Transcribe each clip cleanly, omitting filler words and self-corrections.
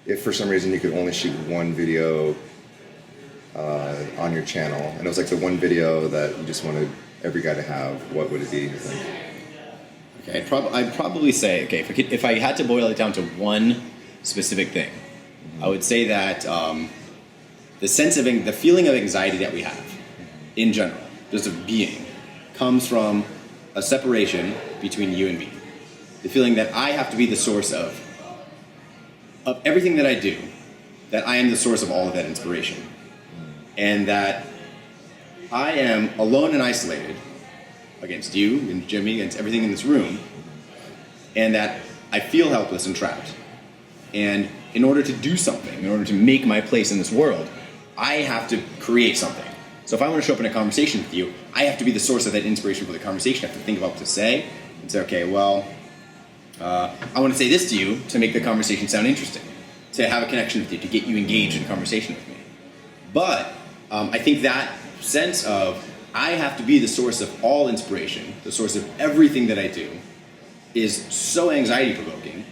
if for some reason you could only shoot one video on your channel, and it was like the one video that you just wanted every guy to have, what would it be, you think? Okay, I'd probably say, okay, if I had to boil it down to one specific thing, I would say that the feeling of anxiety that we have, in general, just of being, comes from a separation between you and me. The feeling that I have to be the source of everything that I do, that I am the source of all of that inspiration. And that I am alone and isolated against you and Jimmy, against everything in this room, and that I feel helpless and trapped. And in order to do something, in order to make my place in this world, I have to create something. So if I want to show up in a conversation with you, I have to be the source of that inspiration for the conversation. I have to think about what to say and say, okay, well, I want to say this to you to make the conversation sound interesting, to have a connection with you, to get you engaged in conversation with me. But I think that sense of I have to be the source of all inspiration, the source of everything that I do, is so anxiety-provoking,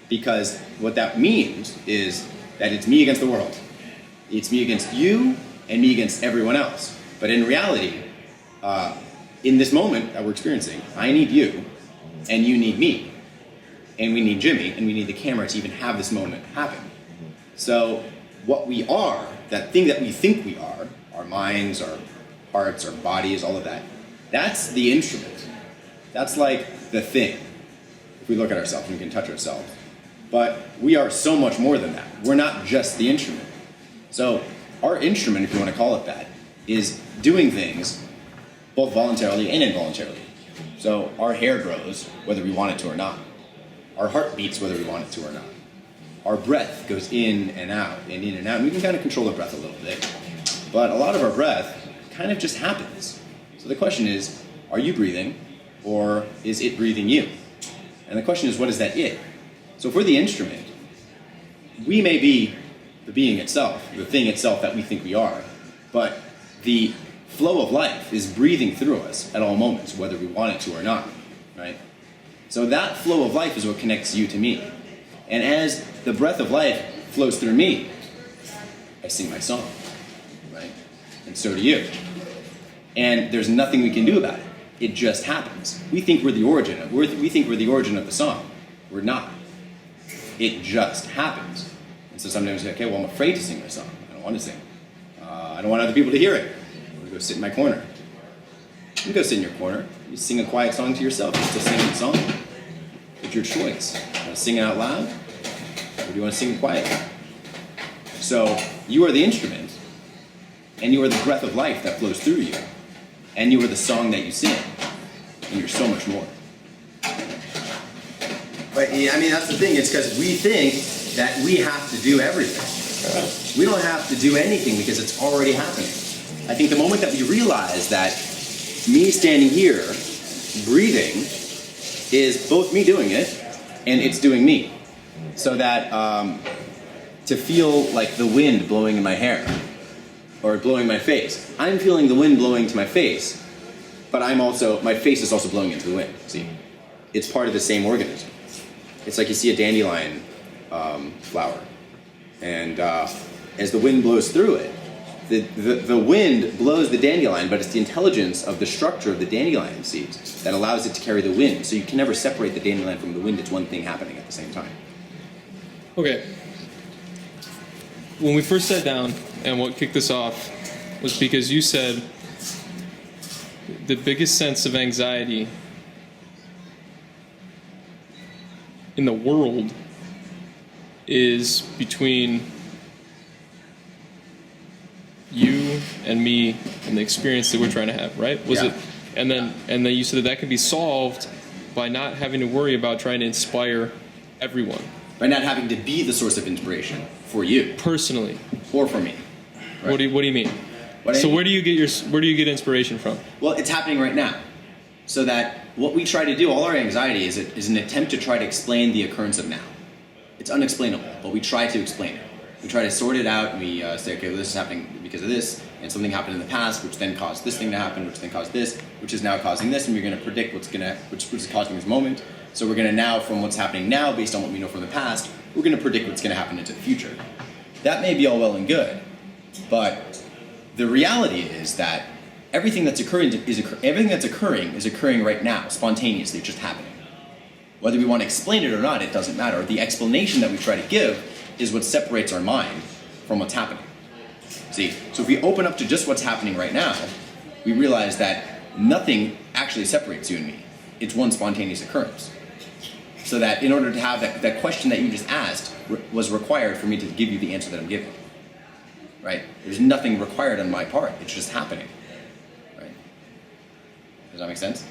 because what that means is that it's me against the world. It's me against you and me against everyone else. But in reality, in this moment that we're experiencing, I need you and you need me. And we need Jimmy and we need the camera to even have this moment happen. So what we are, that thing that we think we are, our minds, our hearts, our bodies, all of that, that's the instrument. That's like the thing. If we look at ourselves, we can touch ourselves. But we are so much more than that. We're not just the instrument. So our instrument, if you want to call it that, is doing things both voluntarily and involuntarily. So our hair grows whether we want it to or not. Our heart beats whether we want it to or not. Our breath goes in and out and in and out. And we can kind of control our breath a little bit. But a lot of our breath kind of just happens. So the question is, are you breathing or is it breathing you? And the question is, what is that it? So if we're the instrument, we may be the being itself, the thing itself that we think we are, but the flow of life is breathing through us at all moments, whether we want it to or not, right? So that flow of life is what connects you to me. And as the breath of life flows through me, I sing my song, right? And so do you. And there's nothing we can do about it. It just happens. We think we're the origin of the song. We're not. It just happens. And so sometimes we say, okay, well, I'm afraid to sing my song. I don't want to sing. I don't want other people to hear it. I'm going to go sit in my corner. You can go sit in your corner. You sing a quiet song to yourself. You're still singing the song. It's your choice. You want to sing it out loud? Or do you want to sing it quietly? So you are the instrument, and you are the breath of life that flows through you, and you are the song that you sing, and you're so much more. But I mean, that's the thing. It's because we think that we have to do everything. We don't have to do anything because it's already happening. I think the moment that we realize that me standing here, breathing, is both me doing it and it's doing me. So that to feel like the wind blowing in my hair or blowing my face, I'm feeling the wind blowing to my face, but my face is also blowing into the wind. See, it's part of the same organism. It's like you see a dandelion flower, and as the wind blows through it, the wind blows the dandelion, but it's the intelligence of the structure of the dandelion seeds that allows it to carry the wind. So you can never separate the dandelion from the wind. It's one thing happening at the same time. Okay. When we first sat down, and what kicked this off was because you said the biggest sense of anxiety in the world is between you and me and the experience that we're trying to have, right? Was it? And then you said that can be solved by not having to worry about trying to inspire everyone. By not having to be the source of inspiration for you Personally. or for me. Right? What do you mean? Where do you get inspiration from? Well, it's happening right now. So that what we try to do, all our anxiety is an attempt to try to explain the occurrence of now. It's unexplainable, but we try to explain it. We try to sort it out, and we say, okay, well, this is happening because of this, and something happened in the past, which then caused this thing to happen, which then caused this, which is now causing this, and we're going to predict which is causing this moment. So we're going to now, from what's happening now, based on what we know from the past, we're going to predict what's going to happen into the future. That may be all well and good, but the reality is that everything that's occurring is occurring right now, spontaneously, just happening. Whether we want to explain it or not, it doesn't matter. The explanation that we try to give is what separates our mind from what's happening. See, so if we open up to just what's happening right now, we realize that nothing actually separates you and me. It's one spontaneous occurrence. So that in order to have that question that you just asked was required for me to give you the answer that I'm giving. Right? There's nothing required on my part. It's just happening. Right? Does that make sense?